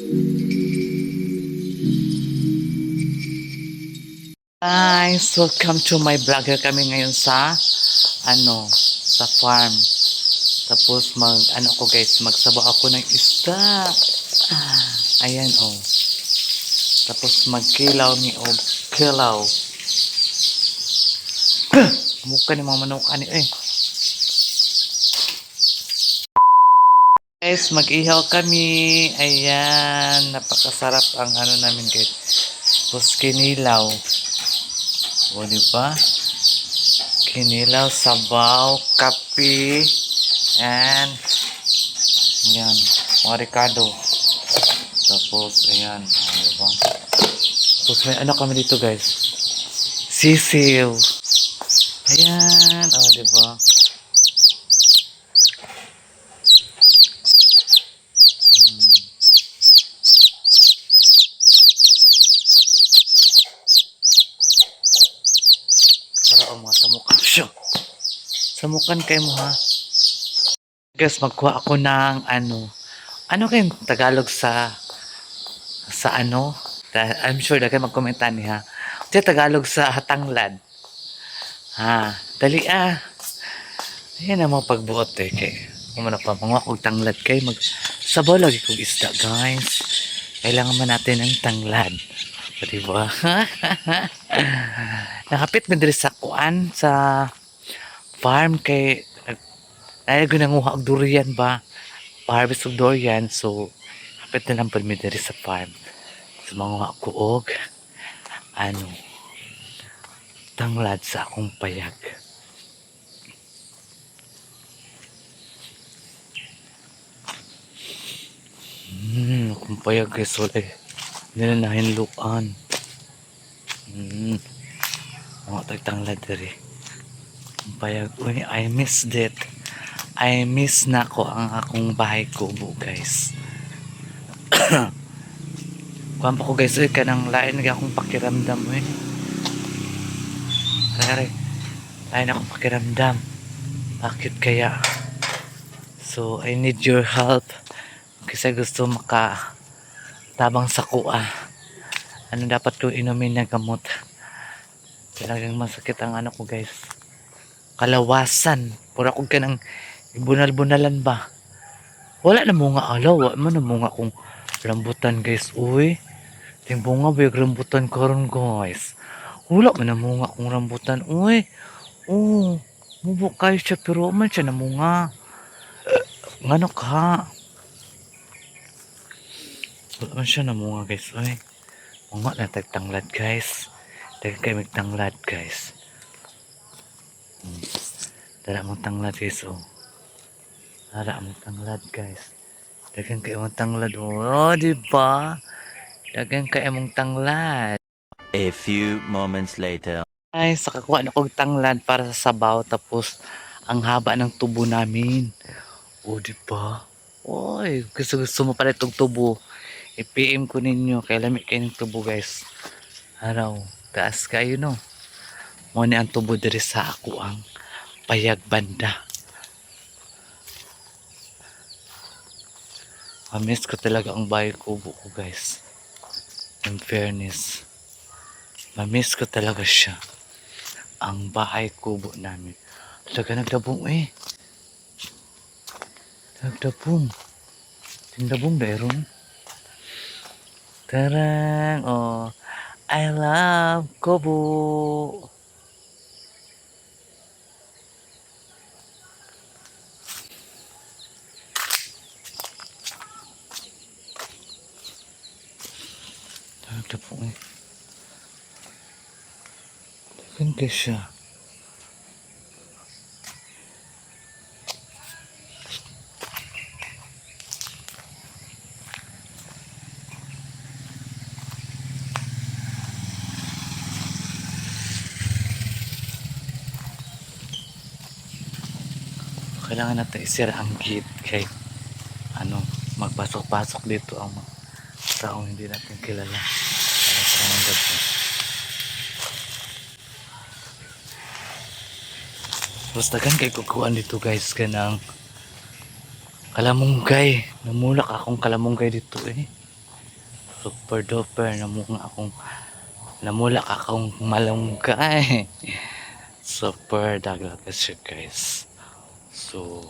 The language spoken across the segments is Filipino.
Guys, welcome to my vlogger. Kami ngayon sa sa farm. Tapos ko guys, magsabaw ako ng isda. Ayan oh. Tapos magkilaw ni kilaw. Mukha ni mga manok ani Guys, mag-ihaw kami. Ayan, napakasarap ang namin guys. Tapos kinilaw. O, diba? Kinilaw, sabaw, kape, and yan, mga Ricardo. Tapos, ayan, diba? Tapos may kami dito guys. Sisiw. Ayan, diba? Para mga samukan. Samukan kayo mo ha. Guys, magkuha ako ng ano kayong Tagalog sa I'm sure dagay magkomenta ni ha. Sa Tagalog sa tanglad. Ha, dali Ayan ang mga pagbuot kay umano pa mga kog tanglad kay magsabaw lagi kog isda guys. Kailangan man natin ng tanglad. Diba? Nakapit man diri sa kuan sa farm kay ay ginanguha og durian ba? Harvest og durian so kapit na lang pud mi diri sa farm. So manguha ko og tanglad sa akong payag. Akong payag guys wala nila nahinluan. Mga tagtanglad diri. Akong payag. Uy, I miss that. I miss na ko ang akong bahay kubo guys. Kuhan pa ko guys kanang lain nga akong pakiramdam lain akong pakiramdam. Bakit kaya? So I need your help kasi gusto tabang sa kuha. Ano dapat ko inumin na gamot? Talagang masakit ang ko guys. Kalawasan. Pura ko ka ng bunal-bunalan ba? Wala na mo nga alaw. Wala mo na mo nga kung rambutan guys. Uy. Ting bunga ba yung rambutan karon guys. Wala mo na mo nga kung rambutan. Uy. Mubo kayo siya pero man siya na mo nga. Ngano ka? Wala man siya na mo nga guys. Uy. Mga na tagtanglad guys. Dagan kayo magtanglad guys. Dala mong tanglad guys Dala mong tanglad guys. Dagan kayo mong tanglad. Diba? Dagan kayo mong tanglad. A few moments later. Ay, sakakuha na kong tanglad para sa sabaw. Tapos, ang haba ng tubo namin. Diba? Oy, gusto mo pala itong tubo. I-PM ko ninyo. Kaya lamig kayo ng tubo guys. Araw, taas kayo no. Muna ang tubo diri sa ako ang payag banda. Mamiss ko talaga ang bahay kubo ko guys. In fairness. Mamiss ko talaga siya. Ang bahay kubo namin. Talaga nagdabong Nagdabong. Tindabong dairon. Tarang. I love kubo. Nagdabong Dagan ka siya. Kailangan natin isira ang gate kay magpasok-pasok dito ang mga taong hindi natin kilala. Para sa mga gabi. Tapos dagan kay kukuhan dito guys kanang kalamunggay. Namulak akong kalamunggay dito Super duper namula ka akong malunggay. Super daglag siya guys. So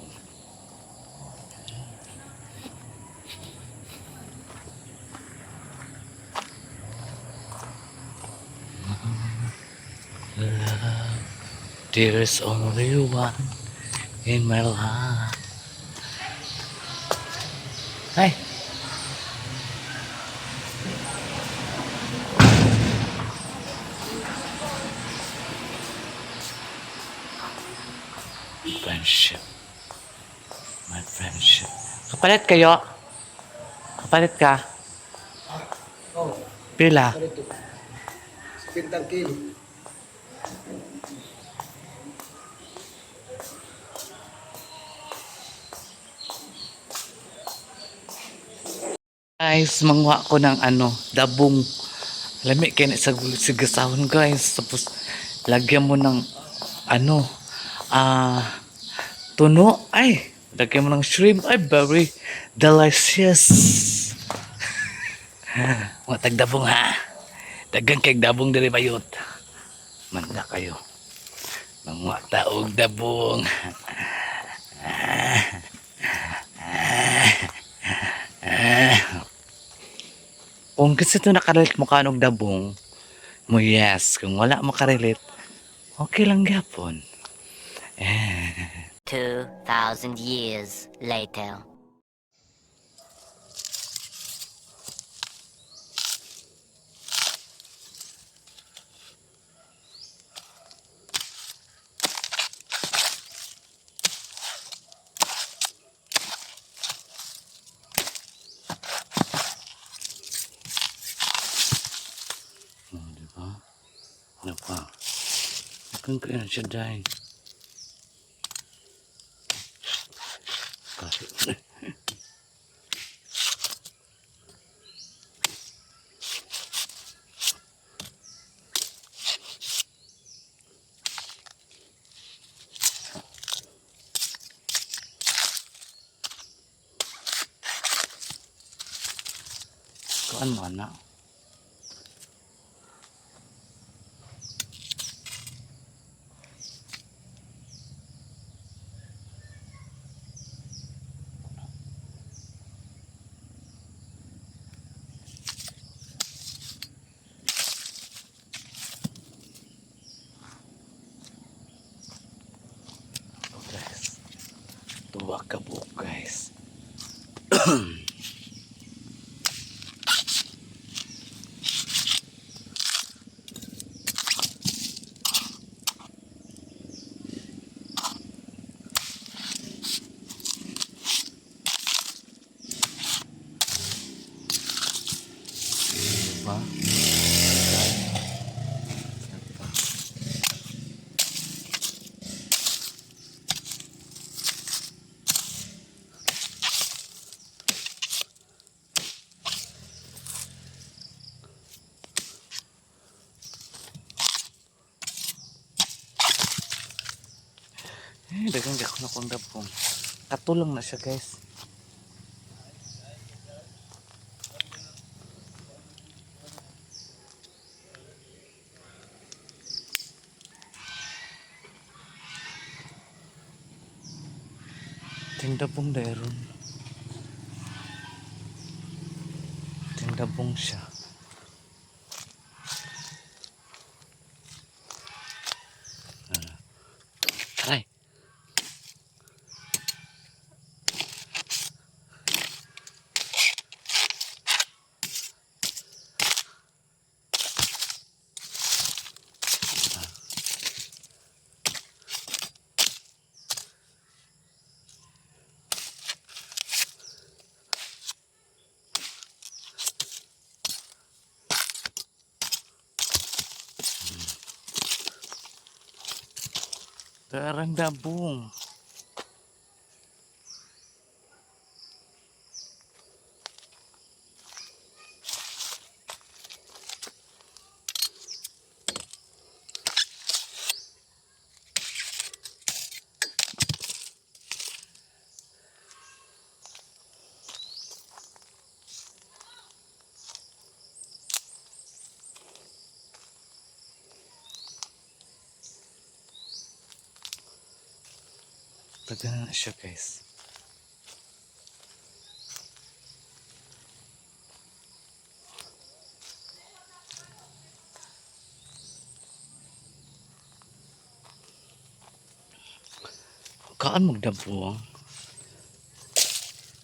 there's only one in my life. Ay! Friendship. My friendship. Kapalit kayo? Kapalit ka? Oh, Pila? ganito. 50 kilo. Guys, mangwa ko ng dabong. Lami kaya sa sigasahon guys. Tapos, lagyan mo ng ano, ah, tuno. Ay, lagyan mo ng shrimp. Ay, very delicious. Mga tagdabong ha. Dagang kay dabong diri bayot. Manda kayo. Mga taog dabong. Kung kasi ito nakarelate mo kanog dabong, mo yes. Kung wala makarelate, okay lang gyapon. 2,000 years later. Oh, di ba? Ano pa? Kung kaya siya dahil. Kasi, kuan mo na. Oh, guys. Tuwa ka po guys. Diba? Dagang gako na kong dabong. Katulong na siya guys. Tingdabong dairon. Tingdabong siya. Aray. Darang dabong. Taga na siya guys. Kaan magdabuang.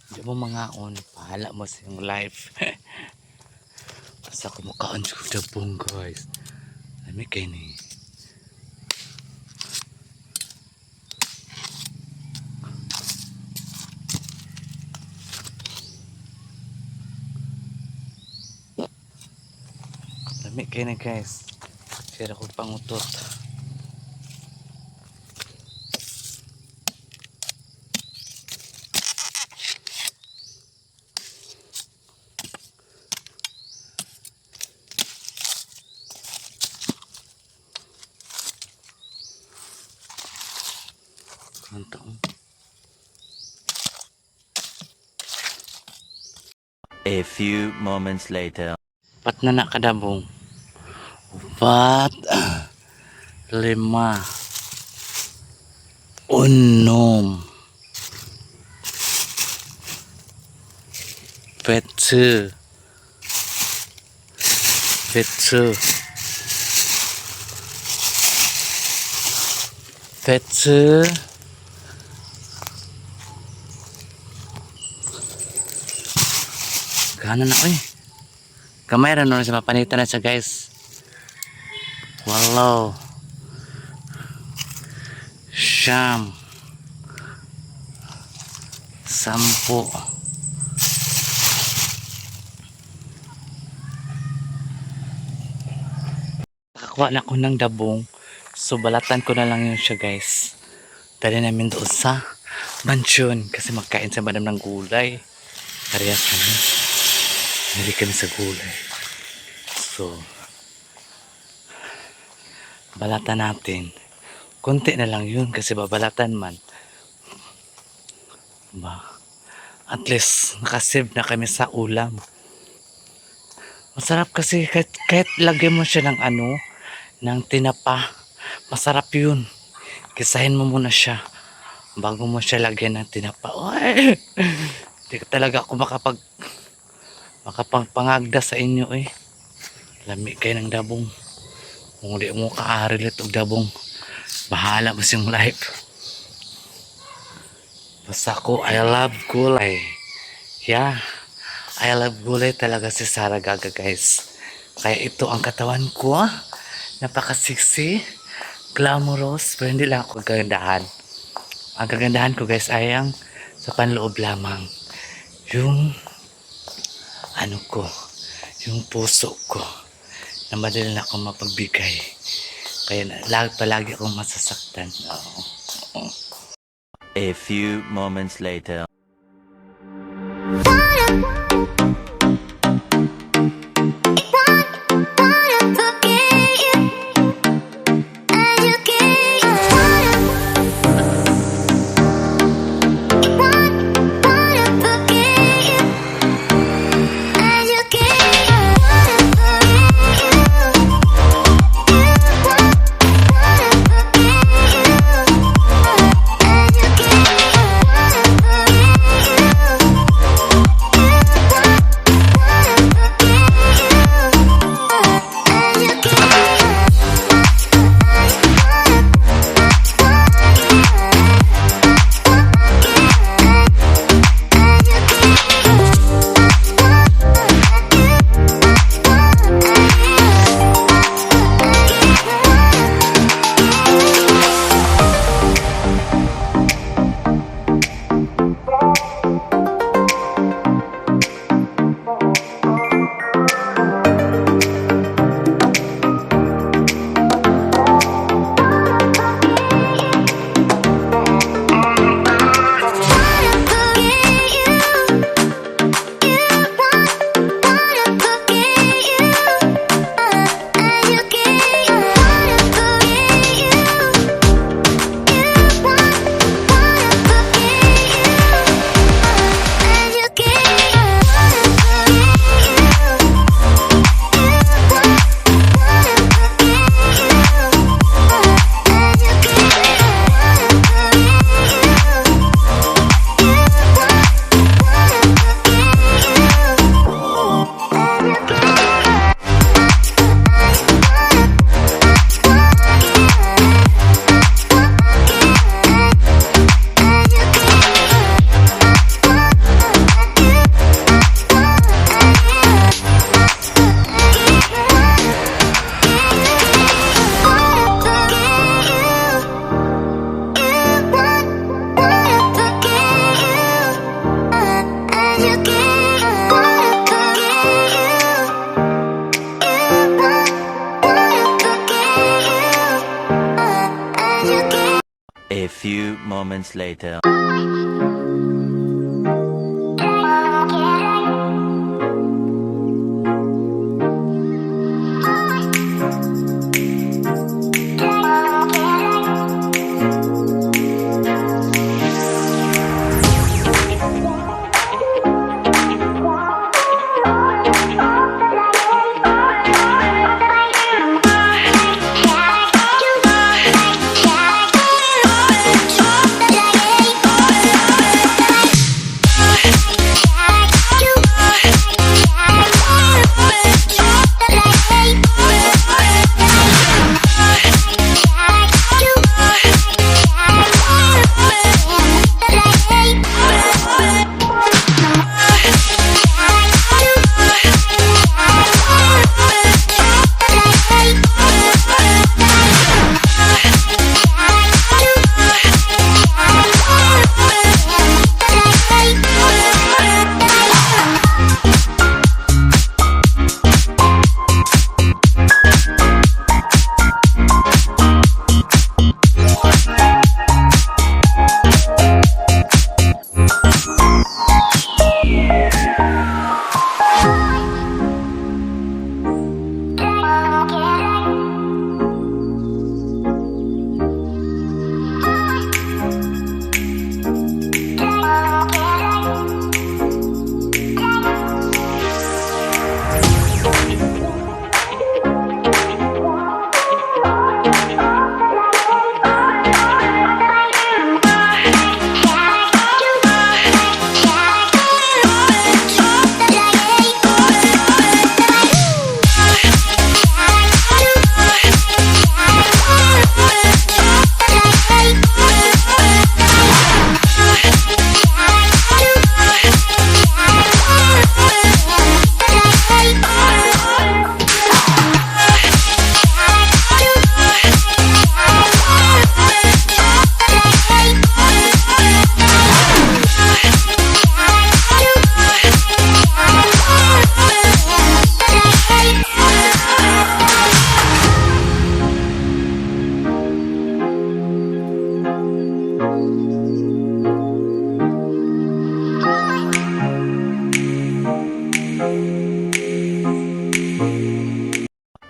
Di mo mangaon. Pahala mo sa iyong life. Basta ko makaan siya magdabuang guys. Lami kayo ni. Lami kayo na guys. Share ako pangutot. Kantong. A few moments later. Pat na nakadabong. Pat. Lima. Unom. Petsu. Petsu. Petsu. Kanan ako eh. Kamay rin sa mapanitan na siya guys. Walaw. Siyam. 10. Nakakuha na ko ng dabong. So balatan ko na lang yun siya guys. Dali namin doon sa mansyon. Kasi magkain sa madam ng gulay. Parehas kami. Hindi kami sa gulay. So, balatan natin. Konti na lang yun kasi babalatan man. Ba? At least, nakasave na kami sa ulam. Masarap kasi kahit lagyan mo siya ng ng tinapa. Masarap yun. Kisahin mo muna siya bago mo siya lagyan ng tinapa. Oy! Hindi talaga ako makapagpangagda sa inyo eh. Lami kayo ng dabong. Kung di mo kaarilit og dabong, bahala mo siyang life. Basta ko, I love gulay. Yeah, I love gulay talaga si Sarah Gaga guys. Kaya ito ang katawan ko. Napaka-sexy, glamorous, pero hindi lang ako kagandahan. Ang kagandahan ko guys ay ang sa panloob lamang. Yung yung puso ko na madali na akong mapagbigay. Kaya palagi akong masasaktan. Oo. A few moments later. few moments later.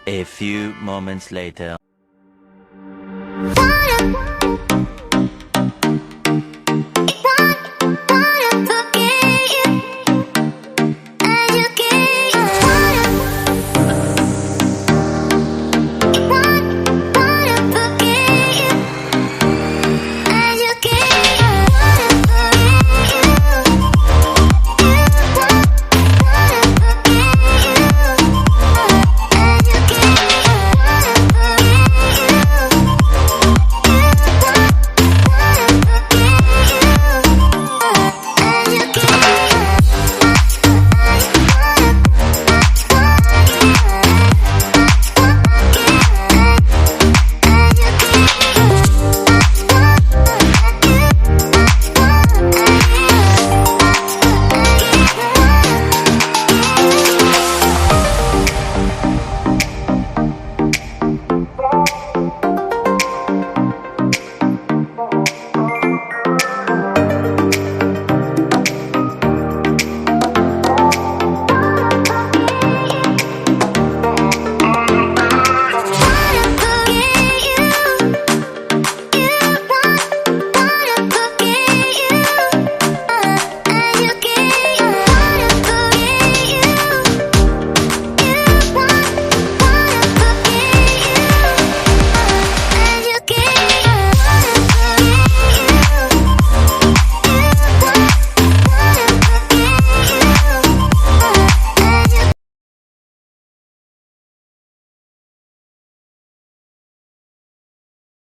A few moments later.